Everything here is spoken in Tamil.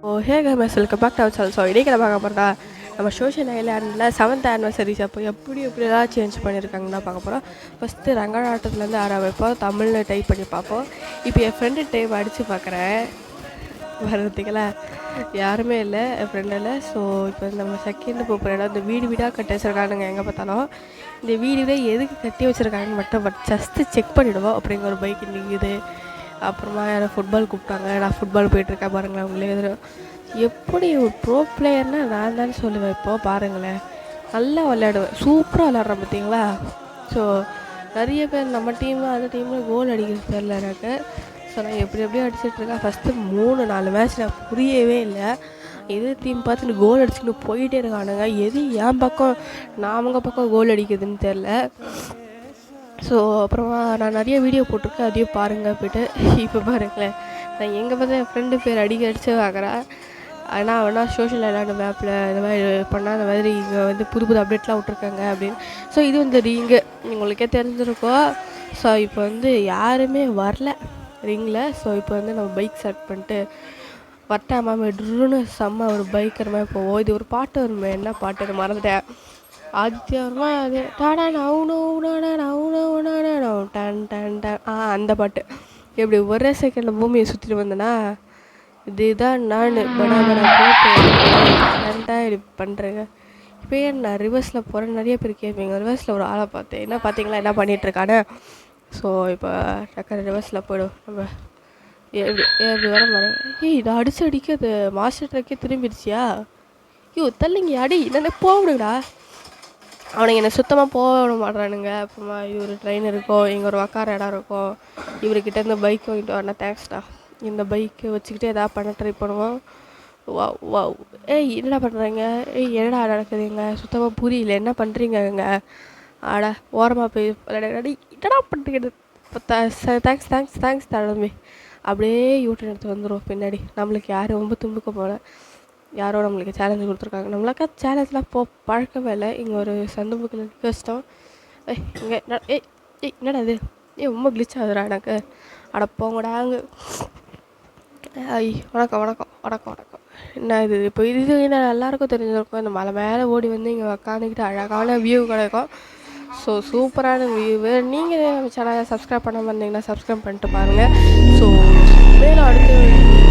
Hey guys, welcome back to our channel. So இன்றைக்கி நம்ம பார்க்க போகிறதா நம்ம சோஷியல் ஐலாண்டில் 7th ஆனிவர்சரிஸ் அப்போ எப்படிலாம் சேஞ்ச் பண்ணியிருக்காங்கன்னு தான் பார்க்க போகிறோம். ஃபஸ்ட்டு ரங்கநாட்டத்துலேருந்து ஆட வைப்போம், தமிழ்னு டைப் பண்ணி பார்ப்போம். இப்போ என் ஃப்ரெண்டு டைப் அடித்து பார்க்குறேன், வர்றதுக்கெல்லாம் யாருமே இல்லை, என் ஃப்ரெண்டில். ஸோ இப்போ நம்ம செகண்ட் போகிற இடம் இந்த வீடு வீடாக கட்டி வச்சுருக்கானுங்க. எங்கே பார்த்தாலும் இந்த வீடு வீடாக எதுக்கு கட்டி வச்சுருக்காங்கன்னு மட்டும் ஜஸ்ட்டு செக் பண்ணிவிடுவோம். அப்படிங்கிற ஒரு பைக் நிற்குது. அப்புறமா யாரும் ஃபுட்பால் கூப்பிட்டாங்க, நான் ஃபுட்பால் போயிட்டுருக்கேன் பாருங்களேன். அவங்களே எதிரும் எப்படி ஒரு ப்ரோ பிளேயர்னால் நான் தான் சொல்லுவேன். இப்போது பாருங்களேன், நல்லா விளையாடுவேன், சூப்பராக விளையாடுறேன் பார்த்தீங்களா. ஸோ நிறைய பேர் நம்ம டீமு அந்த டீமில் கோல் அடிக்கிறது தெரில எனக்கு. ஸோ நான் எப்படியோ அடிச்சிட்ருக்கேன். ஃபஸ்ட்டு 3-4 மேட்ச் நான் புரியவே இல்லை. எது டீம் பார்த்துட்டு கோல் அடிச்சுட்டு போயிட்டே இருக்கானுங்க. எது என் பக்கம் நான் அவங்க பக்கம் கோல் அடிக்குதுன்னு தெரில. ஸோ அப்புறமா நான் நிறைய வீடியோ போட்டிருக்கேன், அதையும் பாருங்கள் போய்ட்டு. இப்போ பாருங்களேன், நான் எங்கே பார்த்தா என் ஃப்ரெண்டு பேர் அடிச்சு பார்க்குறேன். ஆனால் அவனா சோஷியல் ஐலாண்டு மேப்பில் இந்த மாதிரி பண்ணால் அந்த மாதிரி இங்கே வந்து புது அப்டேட்லாம் விட்ருக்காங்க அப்படின்னு. ஸோ இது வந்து ரிங்கு உங்களுக்கே தெரிஞ்சிருக்கோம். ஸோ இப்போ வந்து யாருமே வரல ரிங்கில். ஸோ இப்போ வந்து நம்ம பைக் ஸ்டார்ட் பண்ணிட்டு வட்டாமல் மெட்ருன்னு செம்ம ஒரு பைக்கர் மாதிரி போவோம். இது ஒரு பாட்டு வருமே, என்ன பாட்டு மறந்துட்டேன். ஆதித்யவர்மா அது டாடா நவுனோ டன் டன் டன் அந்த பாட்டு. எப்படி ஒரே செகண்டில் பூமியை சுற்றிட்டு வந்தேன்னா, இதுதான் நான் படாபடா இப்படி பண்ணுறேங்க. இப்போ நான் ரிவர்ஸில் போகிறேன். நிறைய பேர் கேட்பீங்க, ரிவர்ஸில் ஒரு ஆளை பார்த்தேன், என்ன பார்த்தீங்களா, என்ன பண்ணிகிட்ருக்கானே. ஸோ இப்போ டக்குனு ரிவர்ஸில் போய்டும். நம்ம எப்படி வர பாருங்க. இதை அடிக்க அது மாஸ்டர் ட்ரக்கே திரும்பிடுச்சியா. தள்ளிங்க அடி என்னென்ன போகணுங்கடா. அவனுங்க என்னை சுத்தமாக போக விட மாட்றானுங்க. அப்புறமா இது ஒரு ட்ரெயின் இருக்கும், இங்கே ஒரு உக்கார இடம் இருக்கும். இவர்கிட்ட இந்த பைக் வாங்கிட்டு வரணும், தேங்க்ஸ்டா. இந்த பைக்கு வச்சுக்கிட்டு எதாவது பண்ண ட்ரை பண்ணுவோம். வா வா என்னடா பண்ணுறீங்க, என்னடா நடக்குதுங்க, சுத்தமாக புரியல, என்ன பண்ணுறீங்க ஆடா. ஓரமாக போய் என்னடா பண்ணுறீங்க. தேங்க்ஸ் தேங்க்ஸ் தேங்க்ஸ் தடம்பி. அப்படியே யூட்டன் எடுத்து வந்துடும் பின்னாடி. நம்மளுக்கு யாரும் ரொம்ப தும்புக்க போல, யாரோ நம்மளுக்கு சேலஞ்சு கொடுத்துருக்காங்க. நம்மளுக்கா சேலஞ்செலாம் பழக்கமே இல்லை. இங்கே ஒரு சந்து புக்கில் கஷ்டம். இங்கே என்னடா இது, ரொம்ப கிளிச் ஆகுதுடா எனக்கு. அட போங்கடா அங்கே. வணக்கம் வணக்கம் வணக்கம் வணக்கம். என்ன இது இப்போ இது என்ன எல்லாேருக்கும் தெரிஞ்சிருக்கும். இந்த மலை மேலே ஓடி வந்து இங்கே உக்காந்துக்கிட்டு அழகான வியூ கிடைக்கும். ஸோ சூப்பரான வியூவு. நீங்கள் நம்ம சேனலை சப்ஸ்கிரைப் பண்ணாமல் இருந்தீங்கன்னா சப்ஸ்கிரைப் பண்ணிட்டு பாருங்கள். ஸோ மேலும் அடுத்து